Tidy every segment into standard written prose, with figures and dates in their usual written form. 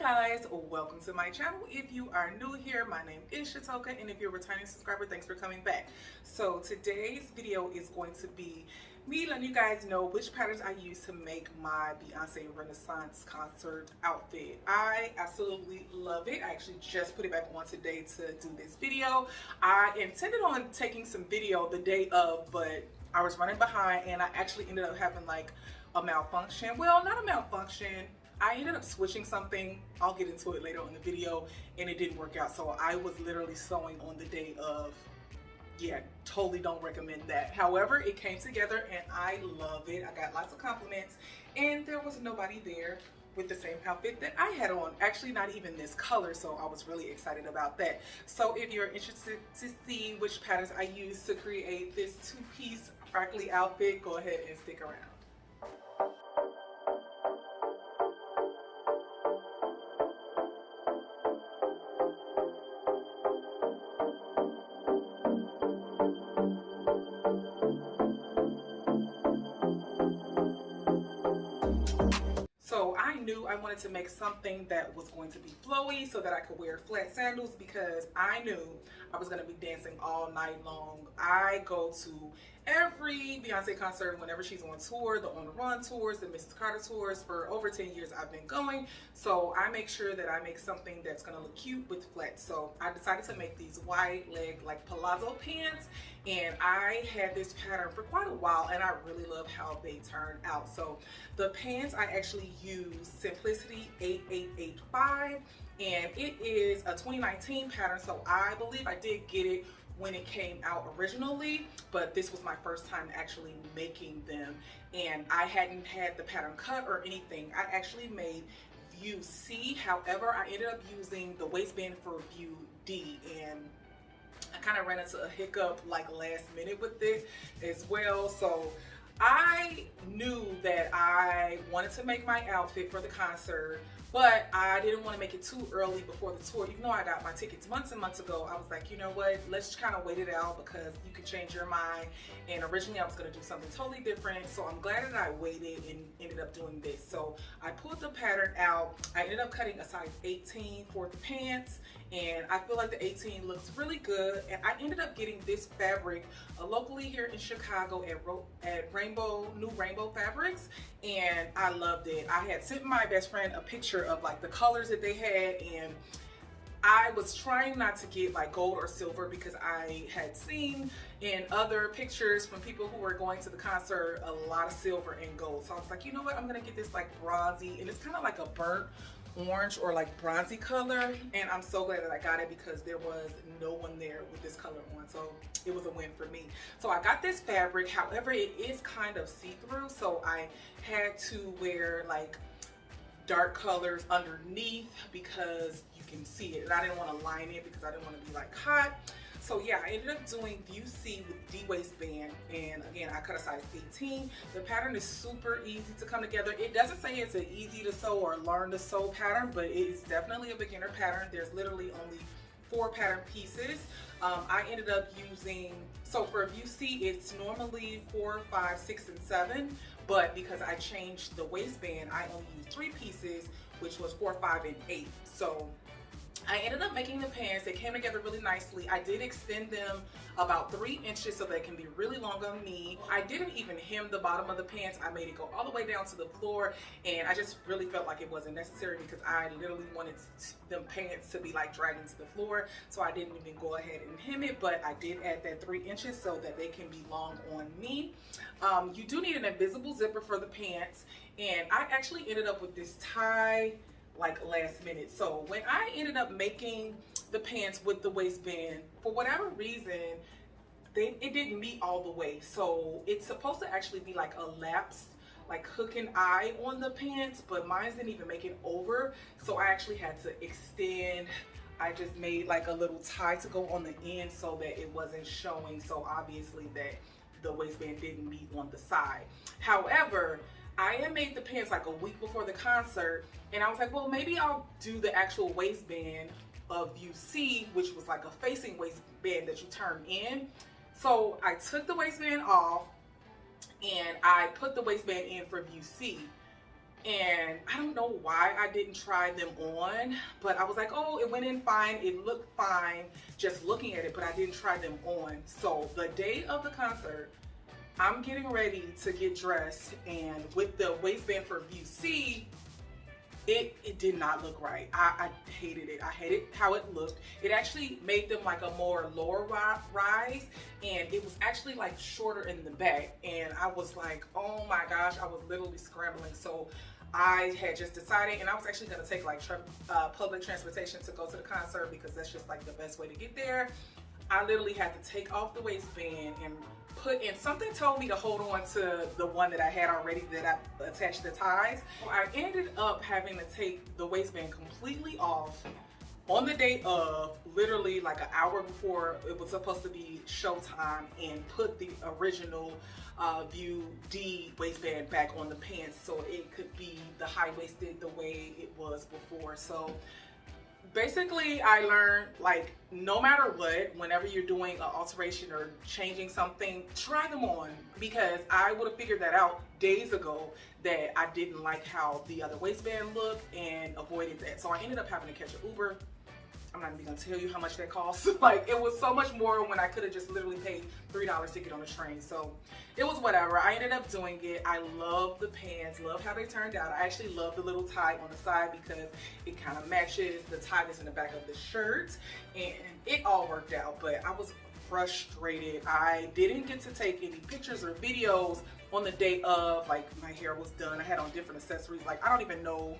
guys, welcome to my channel. If you are new here, my name is Shatoka, and if you're a returning subscriber, thanks for coming back. So today's video is going to be me letting you guys know which patterns I use to make my Beyonce Renaissance concert outfit. I absolutely love it. I actually just put it back on today to do this video. I intended on taking some video the day of, but I was running behind and I actually ended up having like a malfunction. Well, not a malfunction. I ended up switching something. I'll get into it later in the video, and it didn't work out. So I was literally sewing on the day of. Yeah, totally don't recommend that. However, it came together and I love it. I got lots of compliments, and there was nobody there with the same outfit that I had on. Actually, not even this color, so I was really excited about that. So if you're interested to see which patterns I use to create this two-piece sparkly outfit, go ahead and stick around. So I knew I wanted to make something that was going to be flowy so that I could wear flat sandals, because I knew I was going to be dancing all night long. I go to every Beyonce concert whenever she's on tour, the On the Run tours, the Mrs. Carter tours. For over 10 years I've been going, so I make sure that I make something that's going to look cute with flats. So I decided to make these wide leg like Palazzo pants, and I had this pattern for quite a while and I really love how they turn out. So the pants, I actually use Simplicity 8885, and it is a 2019 pattern, so I believe I did get it when it came out originally, but this was my first time actually making them, and I hadn't had the pattern cut or anything. I actually made view C. However, I ended up using the waistband for view D, and I kind of ran into a hiccup like last minute with this as well. So I knew that I wanted to make my outfit for the concert, but I didn't want to make it too early before the tour. Even though I got my tickets months and months ago, I was like, you know what, let's kind of wait it out because you can change your mind. And originally I was going to do something totally different, so I'm glad that I waited and ended up doing this. So I pulled the pattern out. I ended up cutting a size 18 for the pants, and I feel like the 18 looks really good. And I ended up getting this fabric locally here in Chicago at New Rainbow Fabrics, and I loved it. I had sent my best friend a picture of like the colors that they had, and I was trying not to get like gold or silver because I had seen in other pictures from people who were going to the concert a lot of silver and gold. So I was like, you know what, I'm gonna get this like bronzy, and it's kind of like a burnt orange or like bronzy color, and I'm so glad that I got it because there was no one there with this color on, so it was a win for me. So I got this fabric. However, it is kind of see-through, so I had to wear like dark colors underneath because you can see it, and I didn't want to line it because I didn't want to be like hot. So yeah, I ended up doing view C with D waistband, and again I cut a size 18. The pattern is super easy to come together. It doesn't say it's an easy to sew or learn to sew pattern, but it is definitely a beginner pattern. There's literally only 4 pattern pieces. I ended up using, so for view C it's normally 4, 5, 6, and 7, but because I changed the waistband I only used 3 pieces, which was 4, 5, and 8. So I ended up making the pants. They came together really nicely. I did extend them about 3 inches so they can be really long on me. I didn't even hem the bottom of the pants. I made it go all the way down to the floor, and I just really felt like it wasn't necessary because I literally wanted them pants to be like dragging to the floor, so I didn't even go ahead and hem it, but I did add that 3 inches so that they can be long on me. You do need an invisible zipper for the pants, and I actually ended up with this tie like last minute. So when I ended up making the pants with the waistband, for whatever reason it didn't meet all the way. So it's supposed to actually be like a lapsed like hook and eye on the pants, but mine didn't even make it over, so I actually had to extend. I just made like a little tie to go on the end so that it wasn't showing so obviously that the waistband didn't meet on the side. However, I had made the pants like a week before the concert, and I was like, well, maybe I'll do the actual waistband of view C, which was like a facing waistband that you turn in. So I took the waistband off and I put the waistband in for view C. And I don't know why I didn't try them on, but I was like, oh, it went in fine, it looked fine just looking at it, but I didn't try them on. So the day of the concert, I'm getting ready to get dressed, and with the waistband for view C, it did not look right. I hated it. I hated how it looked. It actually made them like a more lower rise, and it was actually like shorter in the back. And I was like, oh my gosh, I was literally scrambling. So I had just decided, and I was actually gonna take like public transportation to go to the concert because that's just like the best way to get there. I literally had to take off the waistband and put in, something told me to hold on to the one that I had already that I attached the ties. I ended up having to take the waistband completely off on the day of, literally like an hour before it was supposed to be showtime, and put the original view D waistband back on the pants so it could be the high-waisted the way it was before. So basically, I learned, like, no matter what, whenever you're doing an alteration or changing something, try them on, because I would have figured that out days ago that I didn't like how the other waistband looked and avoided that. So I ended up having to catch an Uber. I'm not even gonna tell you how much that cost. Like, it was so much more when I could have just literally paid $3 to get on the train. So it was whatever. I ended up doing it. I love the pants, love how they turned out. I actually love the little tie on the side because it kind of matches the tie that's in the back of the shirt, and it all worked out. But I was frustrated. I didn't get to take any pictures or videos on the day of. Like, my hair was done. I had on different accessories. Like, I don't even know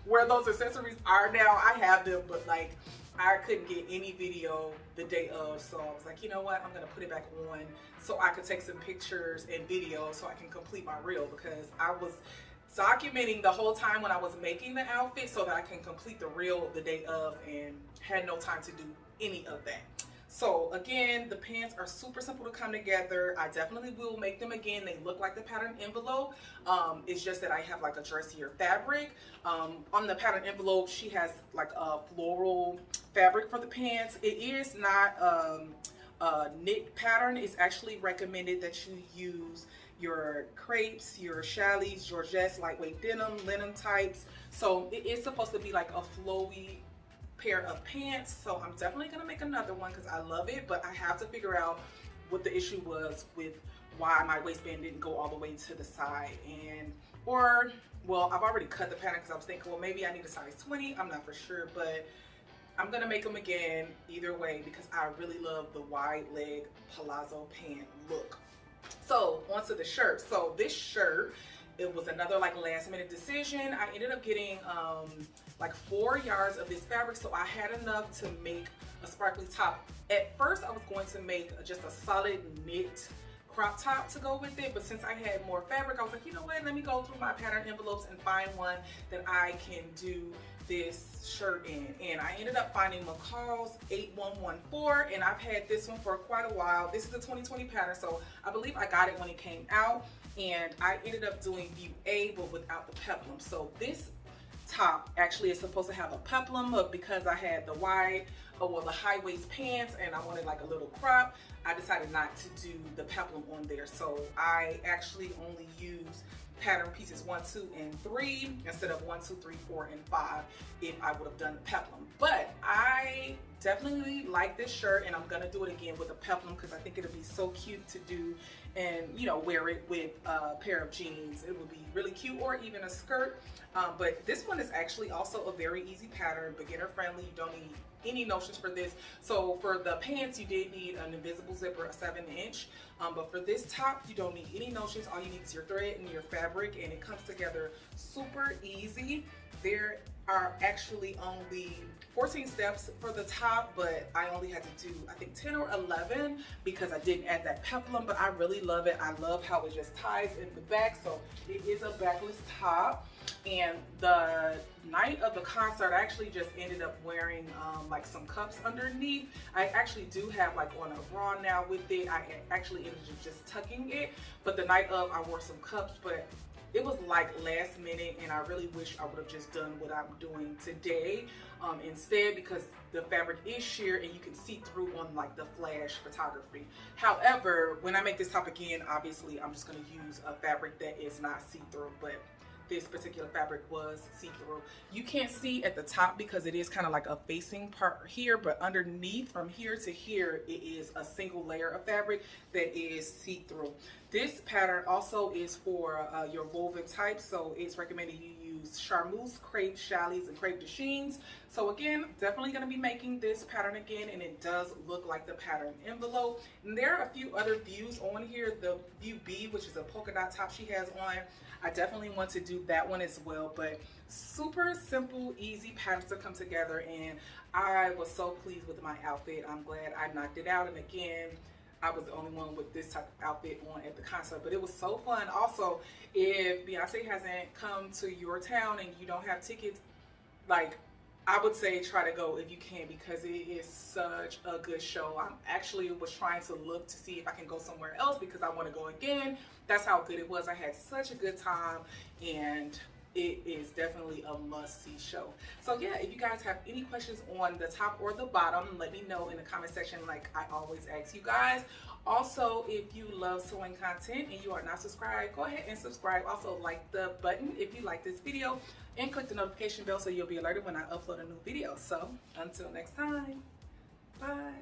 where those accessories are now. I have them, but like, I couldn't get any video the day of. So I was like, you know what, I'm gonna put it back on so I could take some pictures and videos so I can complete my reel, because I was documenting the whole time when I was making the outfit so that I can complete the reel the day of, and had no time to do any of that. So again, the pants are super simple to come together. I definitely will make them again. They look like the pattern envelope. It's just that I have like a dressier fabric. On the pattern envelope, she has like a floral fabric for the pants. It is not a knit pattern. It's actually recommended that you use your crepes, your chalets, georgettes, lightweight denim, linen types. So it is supposed to be like a flowy pair of pants. So I'm definitely gonna make another one because I love it, but I have to figure out what the issue was with why my waistband didn't go all the way to the side. And well, I've already cut the pattern because I was thinking, well, maybe I need a size 20. I'm not for sure, but I'm gonna make them again either way because I really love the wide leg palazzo pant look. So onto the shirt. So this shirt, it was another like last minute decision. I ended up getting like 4 yards of this fabric, so I had enough to make a sparkly top. At first I was going to make just a solid knit crop top to go with it, but since I had more fabric, I was like, you know what, let me go through my pattern envelopes and find one that I can do this shirt in. And I ended up finding McCall's 8114, and I've had this one for quite a while. This is a 2020 pattern, so I believe I got it when it came out, and I ended up doing view A but without the peplum. So this top actually is supposed to have a peplum, but because I had the the high waist pants and I wanted like a little crop, I decided not to do the peplum on there. So I actually only use pattern pieces 1, 2, and 3 instead of 1, 2, 3, 4, and 5 if I would have done the peplum. But I definitely like this shirt, and I'm gonna do it again with a peplum because I think it'll be so cute to do and, you know, wear it with a pair of jeans. It would be really cute, or even a skirt. But this one is actually also a very easy pattern, beginner friendly. You don't need any notions for this. So for the pants, you did need an invisible zipper, a 7-inch. But for this top, you don't need any notions. All you need is your thread and your fabric, and it comes together super easy. There are actually only 14 steps for the top, but I only had to do, I think, 10 or 11 because I didn't add that peplum, but I really love it. I love how it just ties in the back. So it is a backless top. And the night of the concert, I actually just ended up wearing like some cups underneath. I actually do have like on a bra now with it. I actually ended up just tucking it, but the night of I wore some cups, but it was like last minute, and I really wish I would have just done what I'm doing today instead, because the fabric is sheer and you can see through on like the flash photography. However, when I make this top again, obviously I'm just going to use a fabric that is not see-through, but this particular fabric was see-through. You can't see at the top because it is kind of like a facing part here, but underneath from here to here, it is a single layer of fabric that is see-through. This pattern also is for your woven type, so it's recommended you use charmeuse, crepe, challis, and crepe de chines. So again, definitely going to be making this pattern again, and it does look like the pattern envelope. And there are a few other views on here. The view B, which is a polka dot top she has on, I definitely want to do that one as well. But super simple, easy patterns to come together, and I was so pleased with my outfit. I'm glad I knocked it out. And again, I was the only one with this type of outfit on at the concert, but it was so fun. Also, if Beyonce hasn't come to your town and you don't have tickets, like, I would say try to go if you can, because it is such a good show. I'm actually was trying to look to see if I can go somewhere else because I want to go again. That's how good it was. I had such a good time, and it is definitely a must-see show. So yeah, if you guys have any questions on the top or the bottom, let me know in the comment section like I always ask you guys. Also, if you love sewing content and you are not subscribed, go ahead and subscribe. Also, like the button if you like this video, and click the notification bell so you'll be alerted when I upload a new video. So until next time, bye.